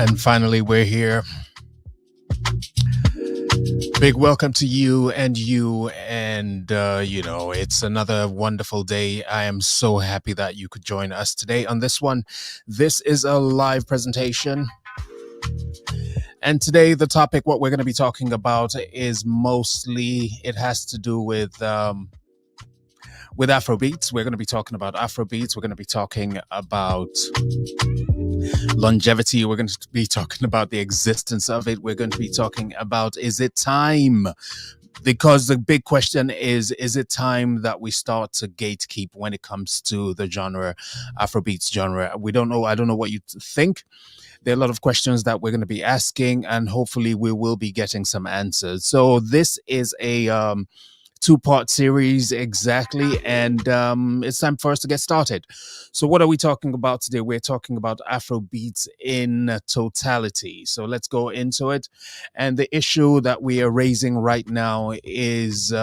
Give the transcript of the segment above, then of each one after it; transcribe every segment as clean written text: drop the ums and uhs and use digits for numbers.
And finally, we're here. Big welcome to you and it's another wonderful day. I am so happy that you could join us today on this one. This is a live presentation. And today, the topic, what we're going to be talking about is mostly, it has to do with Afrobeats. We're going to be talking about Afrobeats. We're going to be talking about longevity. We're going to be talking about the existence of it. We're going to be talking about, is it time? Because the big question is it time that we start to gatekeep when it comes to the genre, Afrobeats genre? We don't know. I don't know what you think. There are a lot of questions that we're going to be asking, and hopefully we will be getting some answers. So this is a two-part series exactly, and it's time for us to get started. So what are we talking about today? We're talking about Afrobeats in totality. So let's go into it. And the issue that we are raising right now is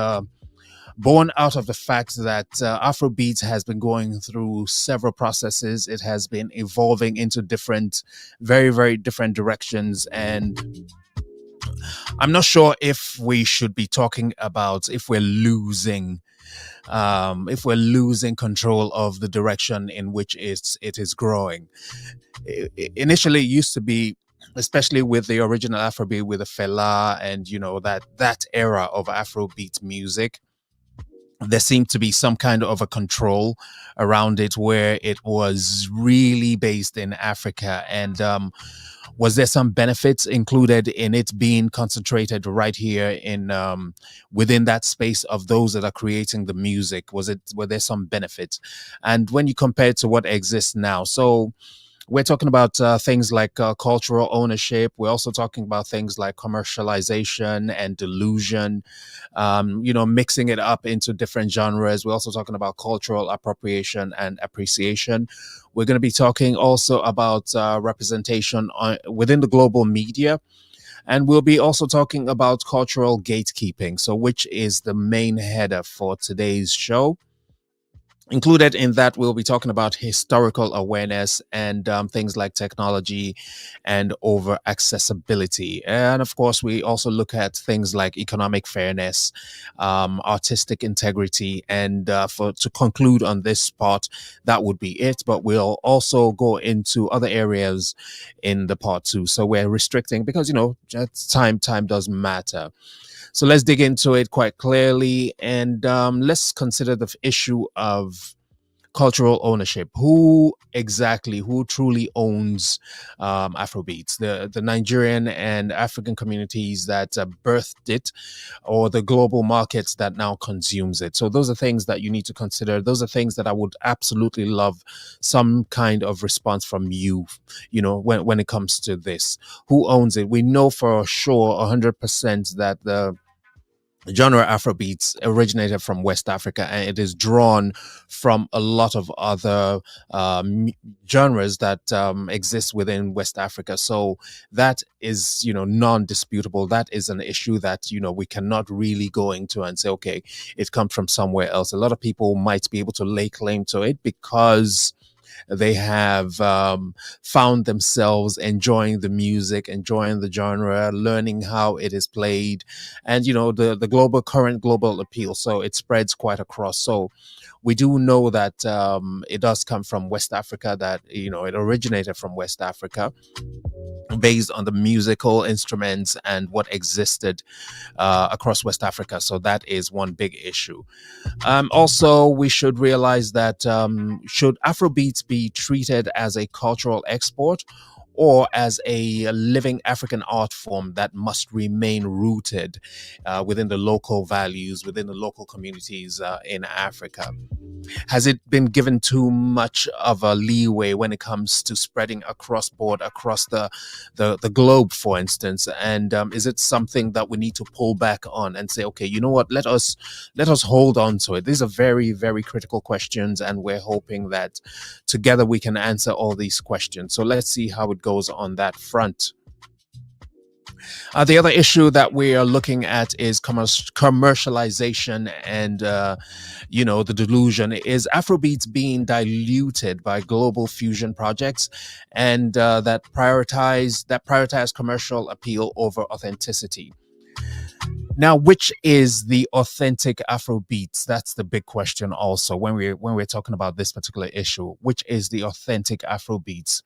born out of the fact that Afrobeats has been going through several processes. It has been evolving into different, very, very different directions, and I'm not sure if we should be talking about if we're losing control of the direction in which it is growing. Initially, it used to be, especially with the original Afrobeat, with the Fela and that era of Afrobeat music, there seemed to be some kind of a control around it where it was really based in Africa. And was there some benefits included in it being concentrated right here in within that space of those that are creating the music? Were there some benefits? And when you compare it to what exists now, so we're talking about things like cultural ownership. We're also talking about things like commercialization and delusion, mixing it up into different genres. We're also talking about cultural appropriation and appreciation. We're going to be talking also about representation within the global media. And we'll be also talking about cultural gatekeeping, so which is the main header for today's show. Included in that, we'll be talking about historical awareness and things like technology and over accessibility. And of course, we also look at things like economic fairness, artistic integrity. And to conclude on this part, that would be it. But we'll also go into other areas in the part two. So we're restricting because, time does matter. So let's dig into it quite clearly, and let's consider the issue of cultural ownership. Who truly owns Afrobeats? The Nigerian and African communities that birthed it, or the global markets that now consumes it? So those are things that you need to consider. Those are things that I would absolutely love some kind of response from you, when it comes to this. Who owns it? We know for sure 100% that the genre Afrobeats originated from West Africa, and it is drawn from a lot of other genres that exist within West Africa. So that is, non-disputable. That is an issue that, we cannot really go into and say, okay, it comes from somewhere else. A lot of people might be able to lay claim to it because they have found themselves enjoying the music, enjoying the genre, learning how it is played, and the current global appeal. So it spreads quite across. So we do know that it does come from West Africa, that it originated from West Africa, based on the musical instruments and what existed across West Africa. So that is one big issue. Also, we should realize that should Afrobeats be treated as a cultural export or as a living African art form that must remain rooted within the local values, within the local communities in Africa? Has it been given too much of a leeway when it comes to spreading across board, across the globe, for instance? And is it something that we need to pull back on and say, okay, you know what, let us hold on to it? These are very, very critical questions, and we're hoping that together we can answer all these questions. So let's see how it goes on that front. The other issue that we are looking at is commercialization and, the delusion. Is Afrobeats being diluted by global fusion projects and that prioritize commercial appeal over authenticity? Now, which is the authentic Afro beats? That's the big question. Also, when we're talking about this particular issue, which is the authentic Afro beats?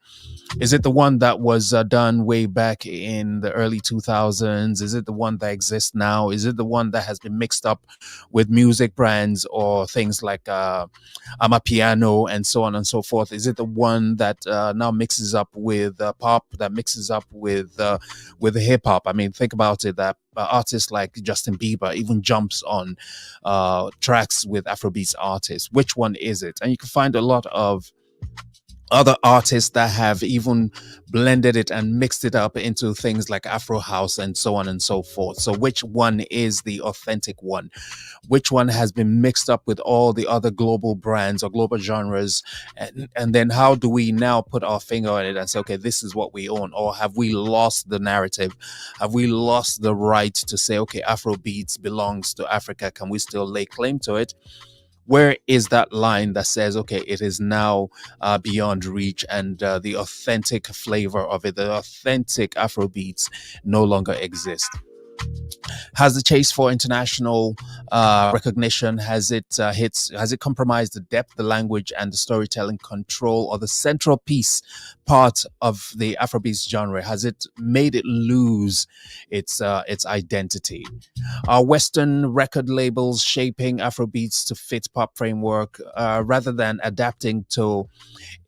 Is it the one that was done way back in the early 2000s? Is it the one that exists now? Is it the one that has been mixed up with music brands or things like Amapiano and so on and so forth? Is it the one that now mixes up with pop, that mixes up with hip hop? I mean, think about it. That artists like Justin Bieber even jumps on tracks with Afrobeats artists. Which one is it? And you can find a lot of other artists that have even blended it and mixed it up into things like Afro House and so on and so forth. So, which one is the authentic one? Which one has been mixed up with all the other global brands or global genres? And then, how do we now put our finger on it and say, okay, this is what we own? Or have we lost the narrative? Have we lost the right to say, okay, Afro beats belongs to Africa? Can we still lay claim to it? Where is that line that says, okay, it is now beyond reach and the authentic flavor of it, the authentic Afro beats no longer exist? Has the chase for international recognition, has it compromised the depth, the language, and the storytelling control, or the central piece part of the Afrobeats genre? Has it made it lose its identity? Are Western record labels shaping Afrobeats to fit pop framework rather than adapting to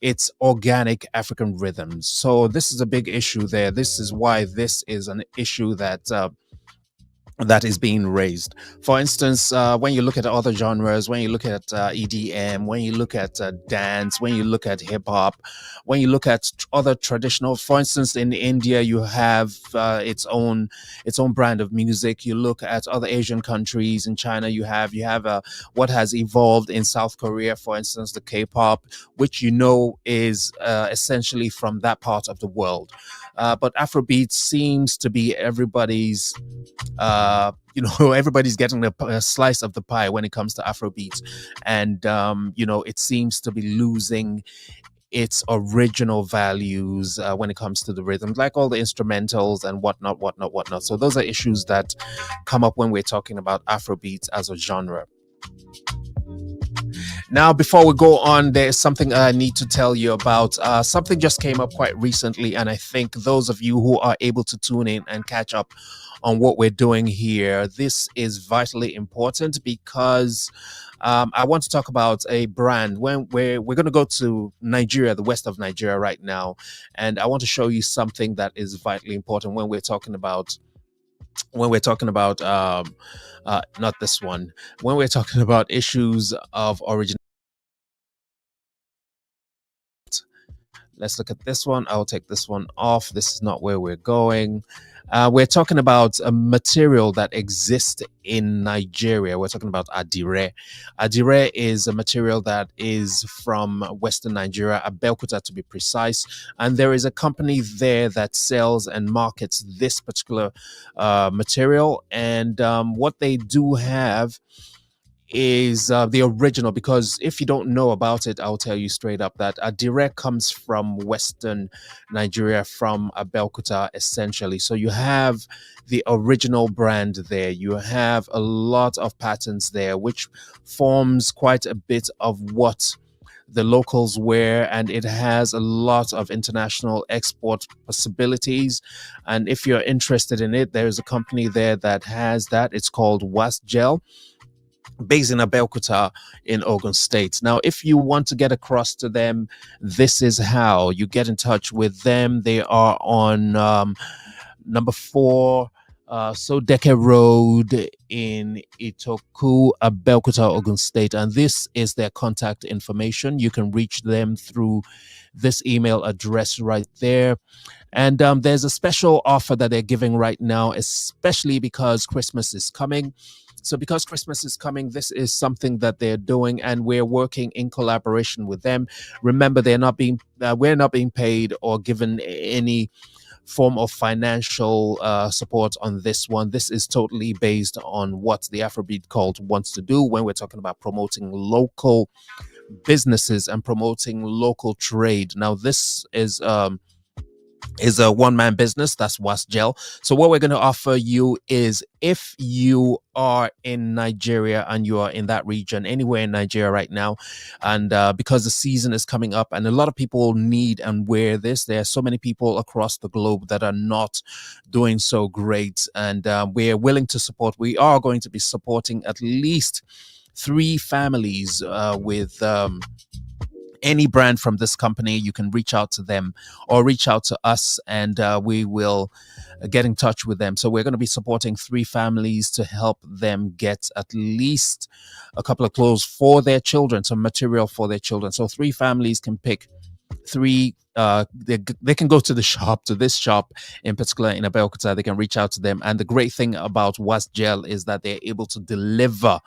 its organic African rhythms? So this is a big issue there. This is why this is an issue that is being raised. For instance, when you look at other genres, when you look at EDM, when you look at dance, when you look at hip hop, when you look at other traditional, for instance, in India, you have its own brand of music. You look at other Asian countries. In China, you have what has evolved in South Korea, for instance, the K-pop, which is essentially from that part of the world. But Afrobeat seems to be everybody's everybody's getting a slice of the pie when it comes to Afrobeats, and it seems to be losing its original values when it comes to the rhythms, like all the instrumentals and whatnot. So those are issues that come up when we're talking about Afrobeats as a genre. Now, before we go on, there's something I need to tell you about. Something just came up quite recently, and I think those of you who are able to tune in and catch up on what we're doing here, this is vitally important because I want to talk about a brand. When we're going to go to Nigeria, the west of Nigeria right now, and I want to show you something that is vitally important when we're talking about not this one, when we're talking about issues of origin. Let's look at this one. I'll take this one off. This is not where we're going. We're talking about a material that exists in Nigeria. We're talking about adire. Adire is a material that is from Western Nigeria, Abeokuta to be precise. And there is a company there that sells and markets this particular material. And what they do have is the original, because if you don't know about it, I'll tell you straight up that Adire comes from Western Nigeria, from Abeokuta, essentially. So you have the original brand there. You have a lot of patterns there, which forms quite a bit of what the locals wear, and it has a lot of international export possibilities. And if you're interested in it, there's a company there that has that. It's called Wasgel, based in Abeokuta in Ogun State. Now, if you want to get across to them, this is how you get in touch with them. They are on number 4 Sodeke Road in Itoku, Abeokuta, Ogun State. And this is their contact information. You can reach them through this email address right there. And there's a special offer that they're giving right now, especially because Christmas is coming. So because Christmas is coming, this is something that they're doing, and we're working in collaboration with them. Remember, we're not being paid or given any form of financial support on this one. This is totally based on what the Afrobeat cult wants to do when we're talking about promoting local businesses and promoting local trade. Now, this is a one-man business. That's Wasgel. So what we're going to offer you is, if you are in Nigeria and you are in that region, anywhere in Nigeria right now, and because the season is coming up and a lot of people need and wear this, there are so many people across the globe that are not doing so great, and we're willing to support. We are going to be supporting at least three families with any brand from this company. You can reach out to them or reach out to us, and we will get in touch with them. So we're going to be supporting three families to help them get at least a couple of clothes for their children, some material for their children. So three families can pick three. They can go to the shop, to this shop in particular in Abeokuta. They can reach out to them, and the great thing about Wasgel is that they're able to deliver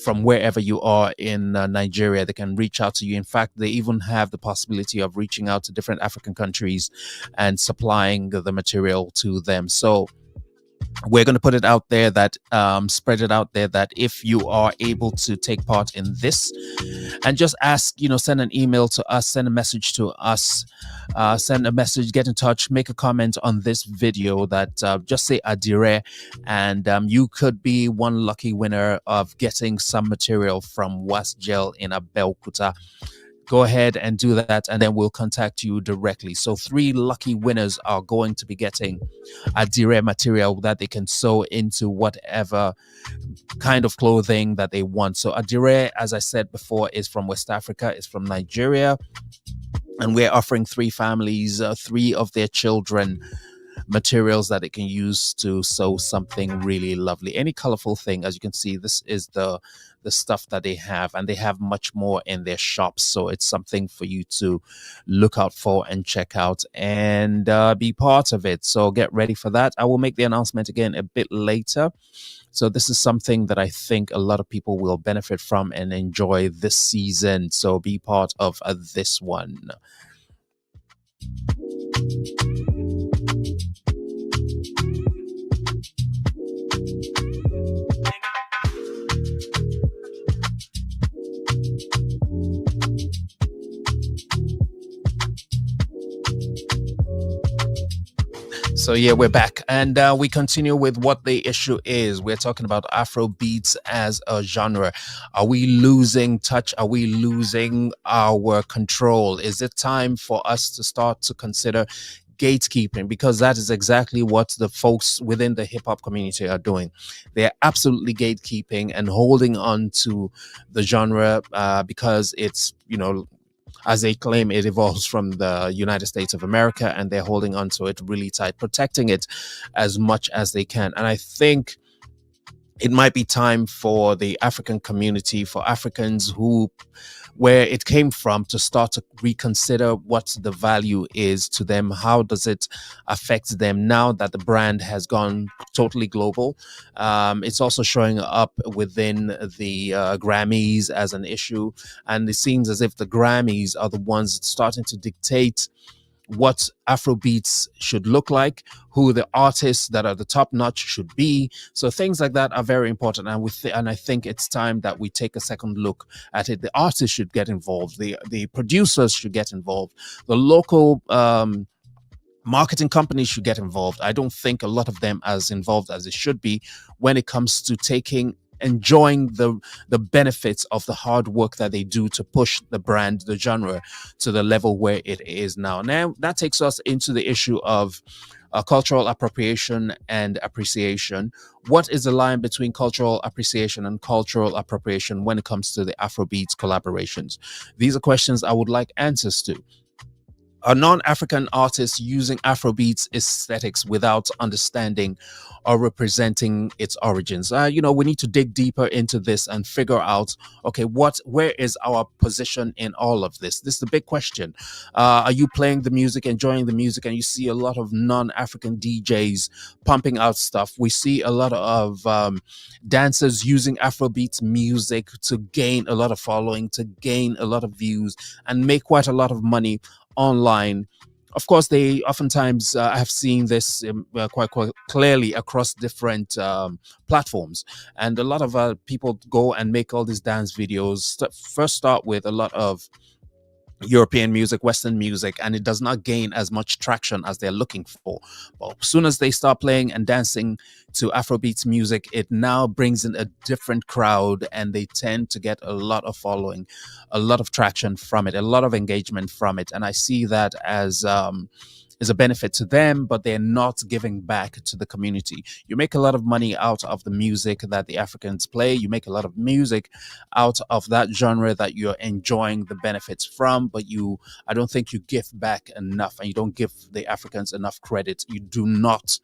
from wherever you are in Nigeria. They can reach out to you. In fact, they even have the possibility of reaching out to different African countries and supplying the material to them. So we're going to put it out there that spread it out there that if you are able to take part in this, and just ask, send an email to us, send a message to us, send a message, get in touch, make a comment on this video, that just say Adire, and you could be one lucky winner of getting some material from Wasgel in Abeokuta. Go ahead and do that, and then we'll contact you directly. So three lucky winners are going to be getting Adire material that they can sew into whatever kind of clothing that they want. So Adire, as I said before, is from West Africa, is from Nigeria, and we're offering three families, three of their children, materials that they can use to sew something really lovely, any colorful thing. As you can see, this is the stuff that they have, and they have much more in their shops. So it's something for you to look out for and check out and be part of it. So get ready for that. I will make the announcement again a bit later. So this is something that I think a lot of people will benefit from and enjoy this season. So be part of this one. So yeah, we're back, and we continue with what the issue is. We're talking about Afrobeats as a genre. Are we losing touch? Are we losing our control? Is it time for us to start to consider gatekeeping? Because that is exactly what the folks within the hip-hop community are doing. They're absolutely gatekeeping and holding on to the genre because it's, as they claim, it evolves from the United States of America, and they're holding on to it really tight, protecting it as much as they can. And I think it might be time for the African community, for Africans where it came from, to start to reconsider what the value is to them. How does it affect them now that the brand has gone totally global? It's also showing up within the Grammys as an issue, and it seems as if the Grammys are the ones starting to dictate what Afrobeats should look like, who the artists that are the top notch should be. So things like that are very important, and I think it's time that we take a second look at it. The artists should get involved, the producers should get involved, the local marketing companies should get involved. I don't think a lot of them as involved as it should be when it comes to enjoying the benefits of the hard work that they do to push the brand, the genre, to the level where it is now. Now, that takes us into the issue of cultural appropriation and appreciation. What is the line between cultural appreciation and cultural appropriation when it comes to the Afrobeats collaborations? These are questions I would like answers to. Are non-African artists using Afrobeats aesthetics without understanding or representing its origins? We need to dig deeper into this and figure out, okay, where is our position in all of this? This is the big question. Are you playing the music, enjoying the music, and you see a lot of non-African DJs pumping out stuff? We see a lot of dancers using Afrobeats music to gain a lot of following, to gain a lot of views, and make quite a lot of money online Of course, they oftentimes I have seen this quite clearly across different platforms, and a lot of people go and make all these dance videos. First, start with a lot of European music, Western music, and it does not gain as much traction as they're looking for. But as soon as they start playing and dancing to Afrobeats music, it now brings in a different crowd, and they tend to get a lot of following, a lot of traction from it, a lot of engagement from it. And I see that as is a benefit to them, but they're not giving back to the community. You make a lot of money out of the music that the Africans play. You make a lot of music out of that genre that you're enjoying the benefits from, but I don't think you give back enough, and you don't give the Africans enough credit. You do not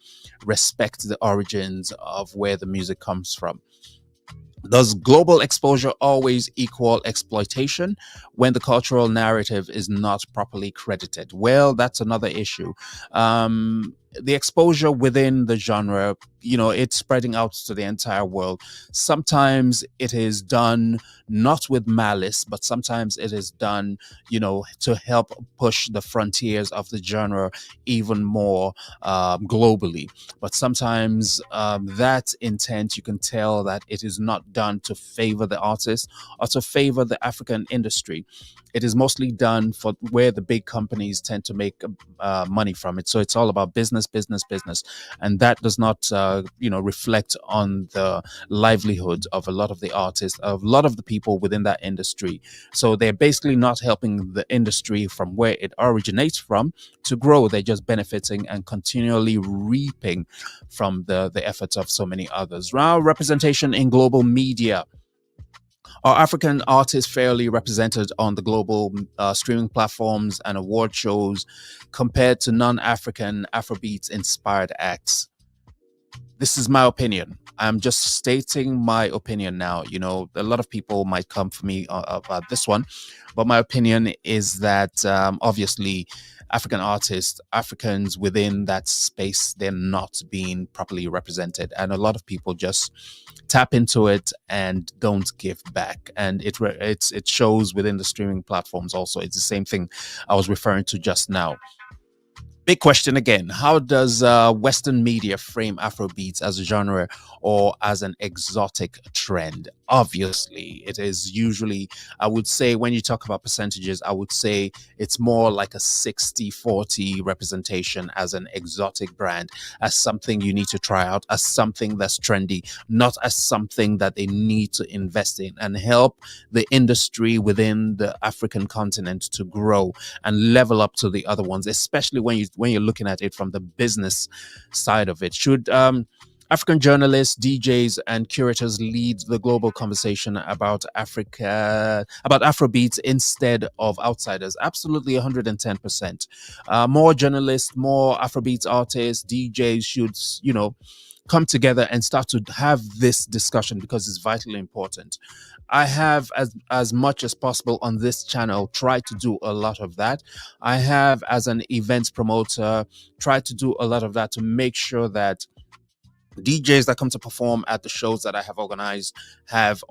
respect the origins of where the music comes from. Does global exposure always equal exploitation when the cultural narrative is not properly credited? Well, that's another issue. The exposure within the genre, it's spreading out to the entire world. Sometimes it is done not with malice, but sometimes it is done, to help push the frontiers of the genre even more globally. But sometimes that intent, you can tell that it is not done to favor the artist or to favor the African industry. It is mostly done for where the big companies tend to make money from it. So it's all about business, business, business, and that does not, reflect on the livelihood of a lot of the artists, of a lot of the people within that industry. So they're basically not helping the industry from where it originates from to grow. They're just benefiting and continually reaping from the efforts of so many others. Now, representation in global media. Are African artists fairly represented on the global streaming platforms and award shows compared to non-African Afrobeats inspired acts? This is my opinion. I'm just stating my opinion now. A lot of people might come for me about this one, but my opinion is that obviously African artists, Africans within that space, they're not being properly represented. And a lot of people just tap into it and don't give back. And it shows within the streaming platforms also. It's the same thing I was referring to just now. Big question again. How does Western media frame Afrobeats as a genre or as an exotic trend? Obviously, it is usually, I would say, when you talk about percentages, I would say it's more like a 60-40 representation as an exotic brand, as something you need to try out, as something that's trendy, not as something that they need to invest in and help the industry within the African continent to grow and level up to the other ones, especially when you're looking at it from the business side of it. Should African journalists, DJs, and curators lead the global conversation about Afrobeats instead of outsiders? Absolutely, 110%. More journalists, more Afrobeats artists, DJs should, come together and start to have this discussion because it's vitally important. I have, as much as possible on this channel, tried to do a lot of that. I have, as an events promoter, tried to do a lot of that to make sure that DJs that come to perform at the shows that I have organized have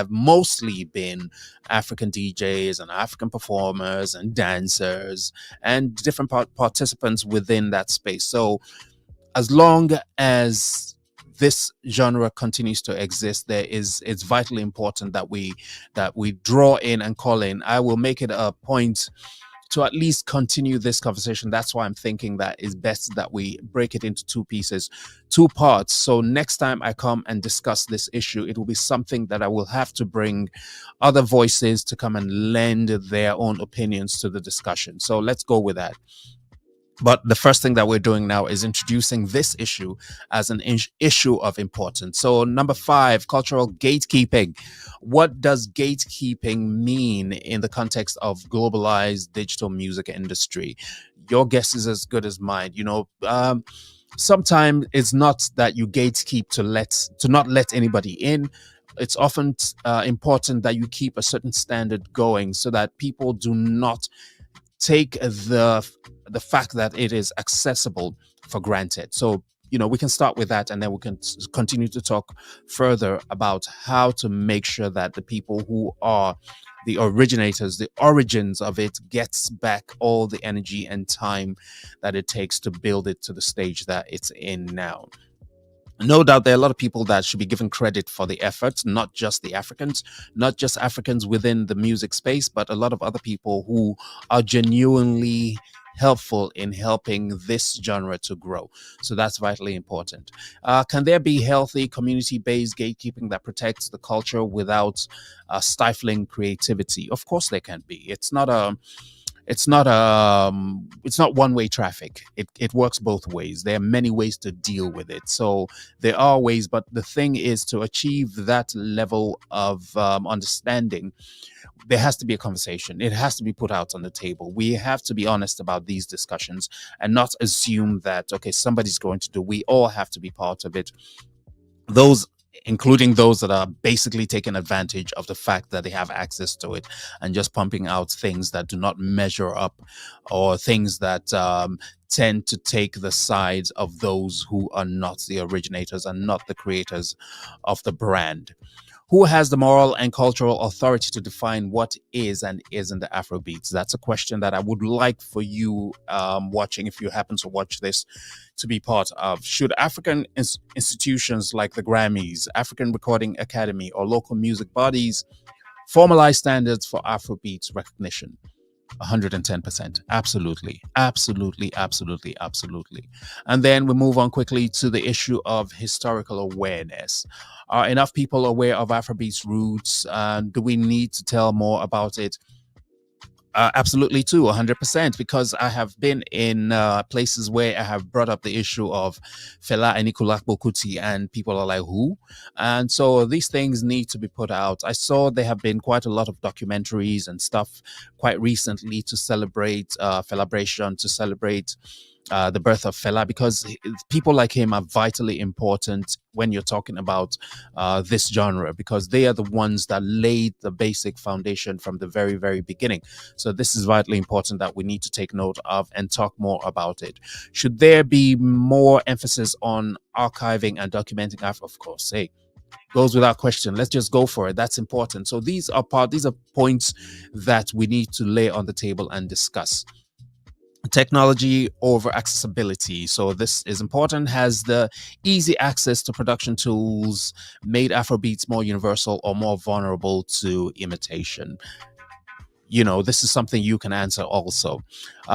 mostly been African DJs and African performers and dancers and different participants within that space. So as long as this genre continues to exist, it's vitally important that we draw in and call in. I will make it a point to at least continue this conversation. That's why I'm thinking that it's best that we break it into two parts. So next time I come and discuss this issue, it will be something that I will have to bring other voices to come and lend their own opinions to the discussion. So let's go with that. But the first thing that we're doing now is introducing this issue as an issue of importance. So number 5, cultural gatekeeping. What does gatekeeping mean in the context of globalized digital music industry? Your guess is as good as mine. Sometimes it's not that you gatekeep to not let anybody in. It's often important that you keep a certain standard going so that people do not take the fact that it is accessible for granted. So, we can start with that, and then we can continue to talk further about how to make sure that the people who are the originators, the origins of it, gets back all the energy and time that it takes to build it to the stage that it's in now. No doubt there are a lot of people that should be given credit for the effort, not just the Africans, not just Africans within the music space, but a lot of other people who are genuinely helpful in helping this genre to grow. So that's vitally important. Can there be healthy community-based gatekeeping that protects the culture without stifling creativity? Of course there can be. It's not one-way traffic. It works both ways. There are many ways to deal with it. So there are ways, but the thing is, to achieve that level of understanding, there has to be a conversation. It has to be put out on the table. We have to be honest about these discussions and not assume that, okay, somebody's going to do. We all have to be part of it. Those, including those that are basically taking advantage of the fact that they have access to it and just pumping out things that do not measure up, or things that tend to take the sides of those who are not the originators and not the creators of the brand. Who has the moral and cultural authority to define what is and isn't the Afrobeats? That's a question that I would like for you watching, if you happen to watch this, to be part of. Should African institutions like the Grammys, African Recording Academy, or local music bodies formalize standards for Afrobeats recognition? 110%. Absolutely. Absolutely. Absolutely. Absolutely. And then we move on quickly to the issue of historical awareness. Are enough people aware of Afrobeats roots? Do we need to tell more about it? Absolutely too, 100%, because I have been in places where I have brought up the issue of Fela Anikulapo Kuti, and people are like, who? And so these things need to be put out. I saw there have been quite a lot of documentaries and stuff quite recently to celebrate Felabration, to celebrate the birth of Fela, because people like him are vitally important when you're talking about this genre, because they are the ones that laid the basic foundation from the very, very beginning. So this is vitally important that we need to take note of and talk more about it. Should there be more emphasis on archiving and documenting Afro? Of course, hey, goes without question. Let's just go for it. That's important. So these are points that we need to lay on the table and discuss. Technology over accessibility. So this is important. Has the easy access to production tools made Afrobeats more universal or more vulnerable to imitation? This is something you can answer also.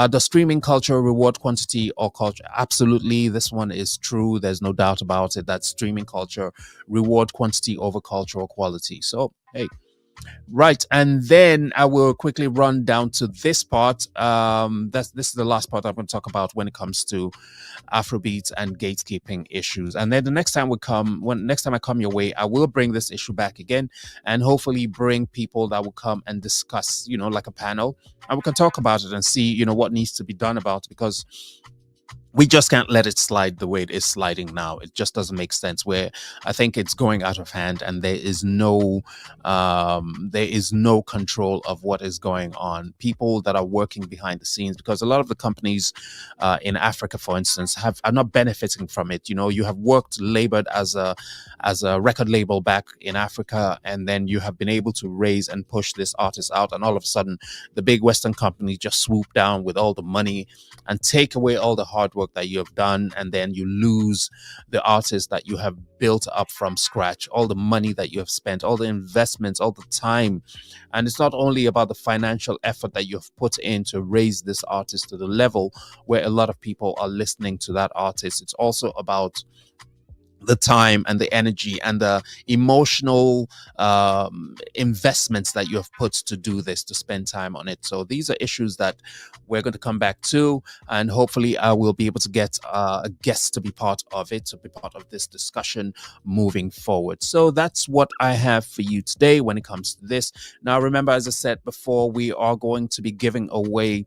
Does streaming culture reward quantity or culture? Absolutely. This one is true. There's no doubt about it, that streaming culture reward quantity over cultural quality. So, hey, right, and then I will quickly run down to this part. This is the last part I'm going to talk about when it comes to Afrobeats and gatekeeping issues. And then the next time I come your way, I will bring this issue back again, and hopefully bring people that will come and discuss, like a panel, and we can talk about it and see, what needs to be done about it, because we just can't let it slide the way it is sliding now. It just doesn't make sense. Where I think it's going out of hand, and there is no control of what is going on. People that are working behind the scenes, because a lot of the companies in Africa, for instance, are not benefiting from it. You have labored as a record label back in Africa, and then you have been able to raise and push this artist out, and all of a sudden, the big Western companies just swoop down with all the money and take away all the hard work that you have done, and then you lose the artist that you have built up from scratch, all the money that you have spent, all the investments, all the time. And it's not only about the financial effort that you have put in to raise this artist to the level where a lot of people are listening to that artist. It's also about the time and the energy and the emotional investments that you have put to do this, to spend time on it. So these are issues that we're going to come back to, and hopefully I will be able to get a guest to be part of it, to be part of this discussion moving forward. So that's what I have for you today when it comes to this. Now, remember, as I said before, we are going to be giving away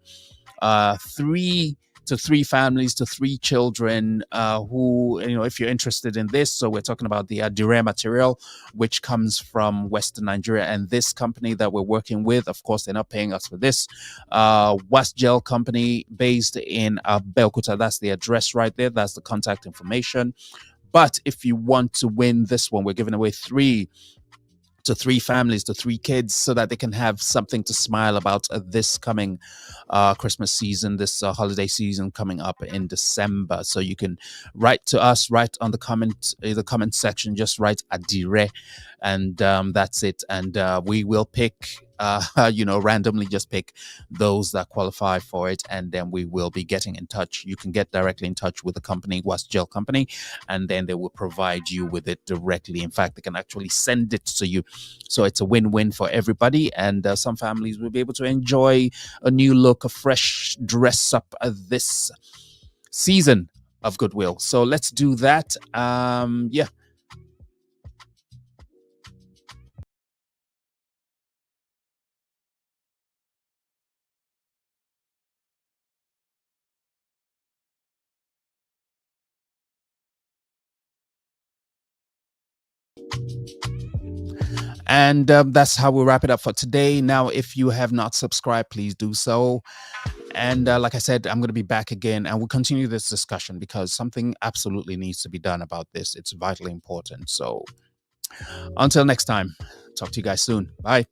three families, to three children who, if you're interested in this. So we're talking about the Adire material, which comes from Western Nigeria. And this company that we're working with, of course, they're not paying us for this. Wasgel company based in Belkuta. That's the address right there. That's the contact information. But if you want to win this one, we're giving away three to 3 families, to 3 kids, so that they can have something to smile about this coming Christmas season, this holiday season coming up in December. So you can write to us, write on the comment section, just write Adire, and that's it. And we will pick, randomly just pick those that qualify for it, and then we will be getting in touch. You can get directly in touch with the company, Was Gel Company, and then they will provide you with it directly. In fact, they can actually send it to you. So it's a win-win for everybody, and some families will be able to enjoy a new look, a fresh dress up this season of Goodwill. So let's do that. Yeah. And that's how we wrap it up for today. Now, if you have not subscribed, please do so. And like I said, I'm going to be back again, and we'll continue this discussion because something absolutely needs to be done about this. It's vitally important. So until next time, talk to you guys soon. Bye.